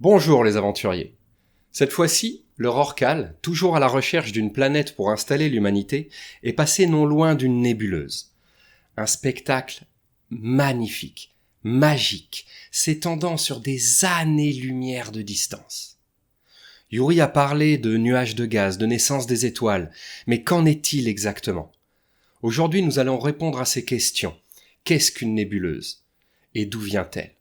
Bonjour les aventuriers. Cette fois-ci, le Rorqual, toujours à la recherche d'une planète pour installer l'humanité, est passé non loin d'une nébuleuse. Un spectacle magnifique, magique, s'étendant sur des années-lumière de distance. Yuri a parlé de nuages de gaz, de naissance des étoiles, mais qu'en est-il exactement ? Aujourd'hui, nous allons répondre à ces questions. Qu'est-ce qu'une nébuleuse ? Et d'où vient-elle ?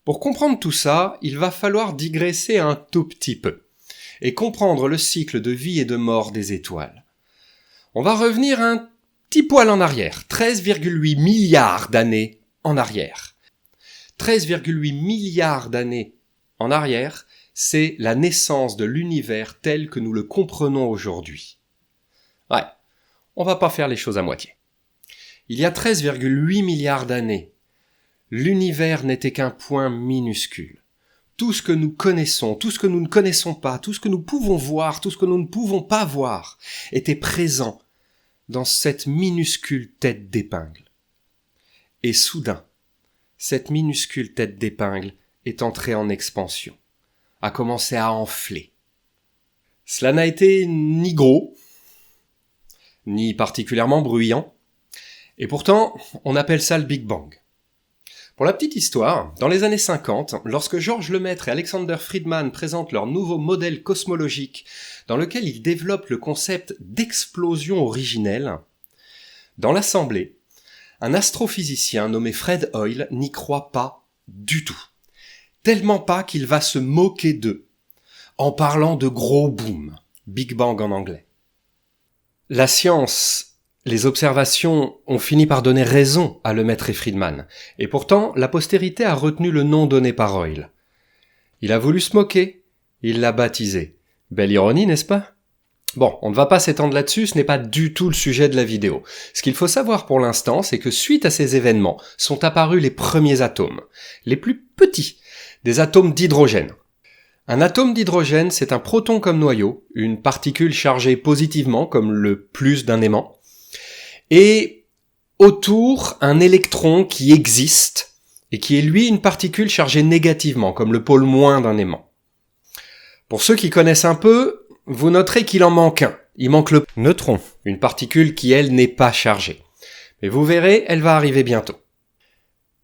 Pour comprendre tout ça, il va falloir digresser un tout petit peu et comprendre le cycle de vie et de mort des étoiles. On va revenir un petit poil en arrière, 13,8 milliards d'années en arrière. 13,8 milliards d'années en arrière, c'est la naissance de l'univers tel que nous le comprenons aujourd'hui. Ouais, on va pas faire les choses à moitié. Il y a 13,8 milliards d'années, l'univers n'était qu'un point minuscule. Tout ce que nous connaissons, tout ce que nous ne connaissons pas, tout ce que nous pouvons voir, tout ce que nous ne pouvons pas voir, était présent dans cette minuscule tête d'épingle. Et soudain, cette minuscule tête d'épingle est entrée en expansion, a commencé à enfler. Cela n'a été ni gros, ni particulièrement bruyant, et pourtant, on appelle ça le Big Bang. Pour la petite histoire, dans les années 50, lorsque Georges Lemaître et Alexander Friedman présentent leur nouveau modèle cosmologique dans lequel ils développent le concept d'explosion originelle, dans l'assemblée, un astrophysicien nommé Fred Hoyle n'y croit pas du tout. Tellement pas qu'il va se moquer d'eux, en parlant de gros boom, Big Bang en anglais. La science, les observations ont fini par donner raison à Lemaître et Friedman, et pourtant la postérité a retenu le nom donné par Hoyle. Il a voulu se moquer, il l'a baptisé. Belle ironie, n'est-ce pas ? Bon, on ne va pas s'étendre là-dessus, ce n'est pas du tout le sujet de la vidéo. Ce qu'il faut savoir pour l'instant, c'est que suite à ces événements, sont apparus les premiers atomes, les plus petits, des atomes d'hydrogène. Un atome d'hydrogène, c'est un proton comme noyau, une particule chargée positivement comme le plus d'un aimant, et autour, un électron qui existe, et qui est lui une particule chargée négativement, comme le pôle moins d'un aimant. Pour ceux qui connaissent un peu, vous noterez qu'il en manque un. Il manque le neutron, une particule qui, elle, n'est pas chargée. Mais vous verrez, elle va arriver bientôt.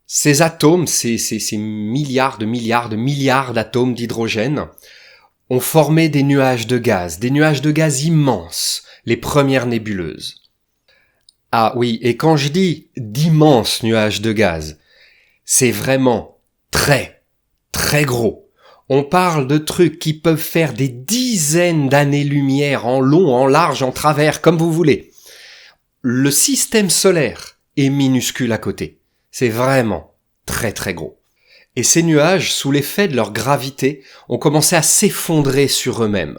Ces atomes, ces milliards d'atomes d'hydrogène, ont formé des nuages de gaz immenses, les premières nébuleuses. Ah oui, et quand je dis d'immenses nuages de gaz, c'est vraiment très, très gros. On parle de trucs qui peuvent faire des dizaines d'années-lumière en long, en large, en travers, comme vous voulez. Le système solaire est minuscule à côté. C'est vraiment très très gros. Et ces nuages, sous l'effet de leur gravité, ont commencé à s'effondrer sur eux-mêmes.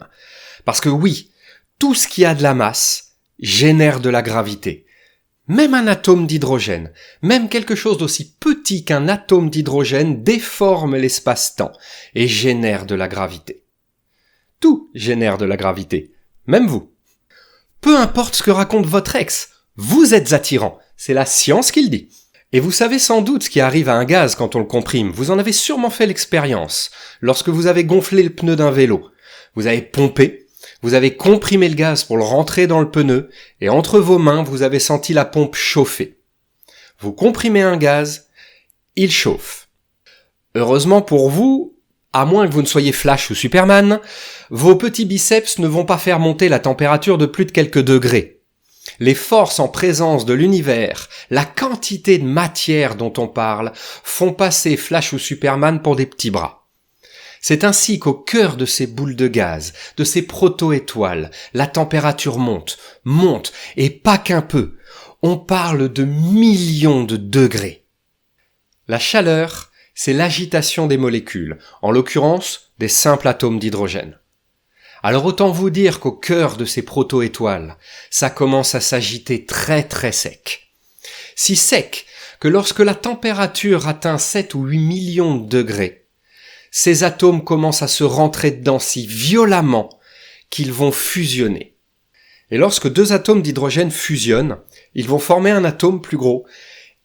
Parce que oui, tout ce qui a de la masse génère de la gravité. Même un atome d'hydrogène, même quelque chose d'aussi petit qu'un atome d'hydrogène déforme l'espace-temps et génère de la gravité. Tout génère de la gravité, même vous. Peu importe ce que raconte votre ex, vous êtes attirant, c'est la science qui le dit. Et vous savez sans doute ce qui arrive à un gaz quand on le comprime, vous en avez sûrement fait l'expérience. Lorsque vous avez gonflé le pneu d'un vélo, vous avez pompé, vous avez comprimé le gaz pour le rentrer dans le pneu, et entre vos mains, vous avez senti la pompe chauffer. Vous comprimez un gaz, il chauffe. Heureusement pour vous, à moins que vous ne soyez Flash ou Superman, vos petits biceps ne vont pas faire monter la température de plus de quelques degrés. Les forces en présence de l'univers, la quantité de matière dont on parle, font passer Flash ou Superman pour des petits bras. C'est ainsi qu'au cœur de ces boules de gaz, de ces proto-étoiles, la température monte, et pas qu'un peu. On parle de millions de degrés. La chaleur, c'est l'agitation des molécules, en l'occurrence des simples atomes d'hydrogène. Alors autant vous dire qu'au cœur de ces proto-étoiles, ça commence à s'agiter très très sec. Si sec que lorsque la température atteint 7 ou 8 millions de degrés, ces atomes commencent à se rentrer dedans si violemment qu'ils vont fusionner. Et lorsque deux atomes d'hydrogène fusionnent, ils vont former un atome plus gros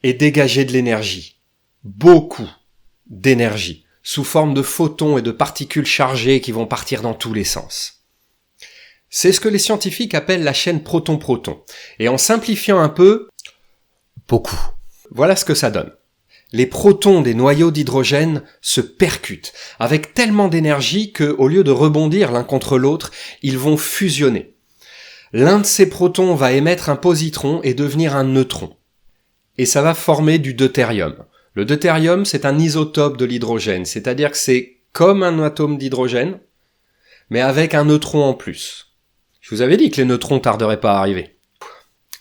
et dégager de l'énergie. Beaucoup d'énergie, sous forme de photons et de particules chargées qui vont partir dans tous les sens. C'est ce que les scientifiques appellent la chaîne proton-proton. Et en simplifiant un peu, beaucoup. Voilà ce que ça donne. Les protons des noyaux d'hydrogène se percutent avec tellement d'énergie que, au lieu de rebondir l'un contre l'autre, ils vont fusionner. L'un de ces protons va émettre un positron et devenir un neutron. Et ça va former du deutérium. Le deutérium, c'est un isotope de l'hydrogène, c'est-à-dire que c'est comme un atome d'hydrogène, mais avec un neutron en plus. Je vous avais dit que les neutrons tarderaient pas à arriver.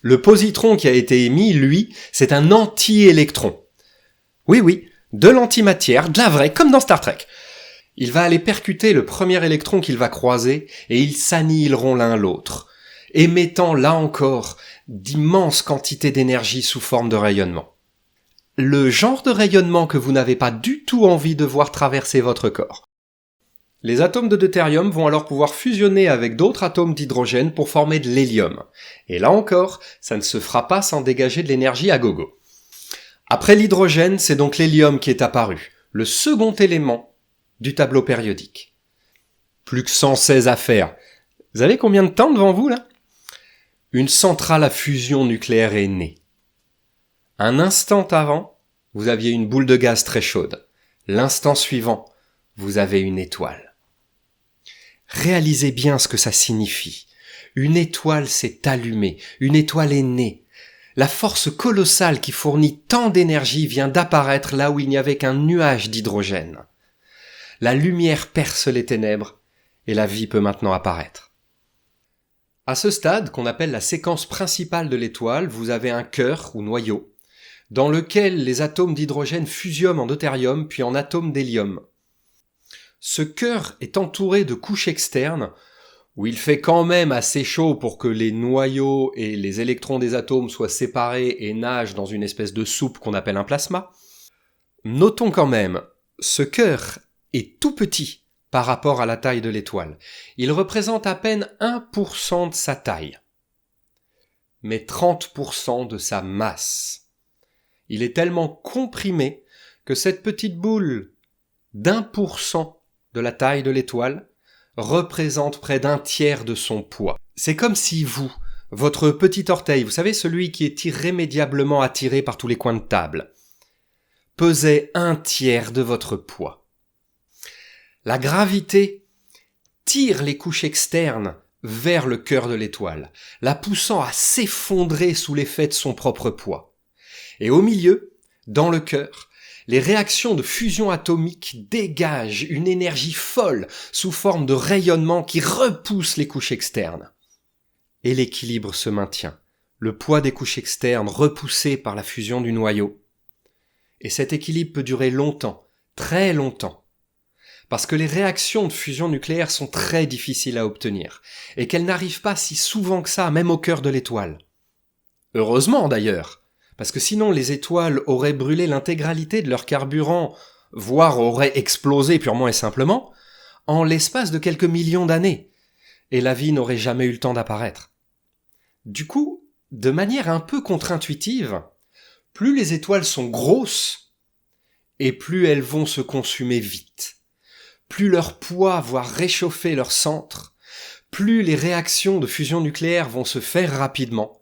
Le positron qui a été émis, lui, c'est un anti-électron. Oui, de l'antimatière, de la vraie, comme dans Star Trek. Il va aller percuter le premier électron qu'il va croiser et ils s'annihileront l'un l'autre, émettant là encore d'immenses quantités d'énergie sous forme de rayonnement. Le genre de rayonnement que vous n'avez pas du tout envie de voir traverser votre corps. Les atomes de deutérium vont alors pouvoir fusionner avec d'autres atomes d'hydrogène pour former de l'hélium. Et là encore, ça ne se fera pas sans dégager de l'énergie à gogo. Après l'hydrogène, c'est donc l'hélium qui est apparu, le second élément du tableau périodique. Plus que 116 à faire. Vous avez combien de temps devant vous là ? Une centrale à fusion nucléaire est née. Un instant avant, vous aviez une boule de gaz très chaude. L'instant suivant, vous avez une étoile. Réalisez bien ce que ça signifie. Une étoile s'est allumée, une étoile est née. La force colossale qui fournit tant d'énergie vient d'apparaître là où il n'y avait qu'un nuage d'hydrogène. La lumière perce les ténèbres et la vie peut maintenant apparaître. À ce stade, qu'on appelle la séquence principale de l'étoile, vous avez un cœur ou noyau, dans lequel les atomes d'hydrogène fusionnent en deutérium puis en atomes d'hélium. Ce cœur est entouré de couches externes où il fait quand même assez chaud pour que les noyaux et les électrons des atomes soient séparés et nagent dans une espèce de soupe qu'on appelle un plasma. Notons quand même, ce cœur est tout petit par rapport à la taille de l'étoile. Il représente à peine 1% de sa taille, mais 30% de sa masse. Il est tellement comprimé que cette petite boule d'1% de la taille de l'étoile représente près d'un tiers de son poids. C'est comme si vous, votre petit orteil, vous savez celui qui est irrémédiablement attiré par tous les coins de table, pesait un tiers de votre poids. La gravité tire les couches externes vers le cœur de l'étoile, la poussant à s'effondrer sous l'effet de son propre poids. Et au milieu, dans le cœur, les réactions de fusion atomique dégagent une énergie folle sous forme de rayonnement qui repousse les couches externes. Et l'équilibre se maintient, le poids des couches externes repoussé par la fusion du noyau. Et cet équilibre peut durer longtemps, très longtemps, parce que les réactions de fusion nucléaire sont très difficiles à obtenir, et qu'elles n'arrivent pas si souvent que ça, même au cœur de l'étoile. Heureusement d'ailleurs, parce que sinon les étoiles auraient brûlé l'intégralité de leur carburant, voire auraient explosé purement et simplement, en l'espace de quelques millions d'années, et la vie n'aurait jamais eu le temps d'apparaître. Du coup, de manière un peu contre-intuitive, plus les étoiles sont grosses, et plus elles vont se consumer vite. Plus leur poids va réchauffer leur centre, plus les réactions de fusion nucléaire vont se faire rapidement,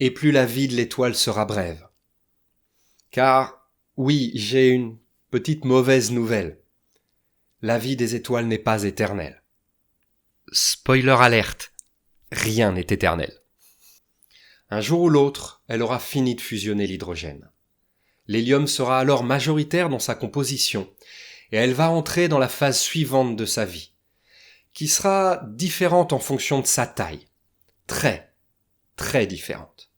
et plus la vie de l'étoile sera brève. Car, oui, j'ai une petite mauvaise nouvelle. La vie des étoiles n'est pas éternelle. Spoiler alerte, rien n'est éternel. Un jour ou l'autre, elle aura fini de fusionner l'hydrogène. L'hélium sera alors majoritaire dans sa composition, et elle va entrer dans la phase suivante de sa vie, qui sera différente en fonction de sa taille. Très différente.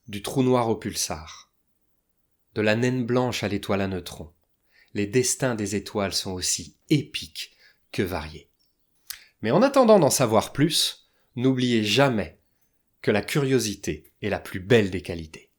Du trou noir au pulsar. De la naine blanche à l'étoile à neutrons. Les destins des étoiles sont aussi épiques que variés. Mais en attendant d'en savoir plus, n'oubliez jamais que la curiosité est la plus belle des qualités.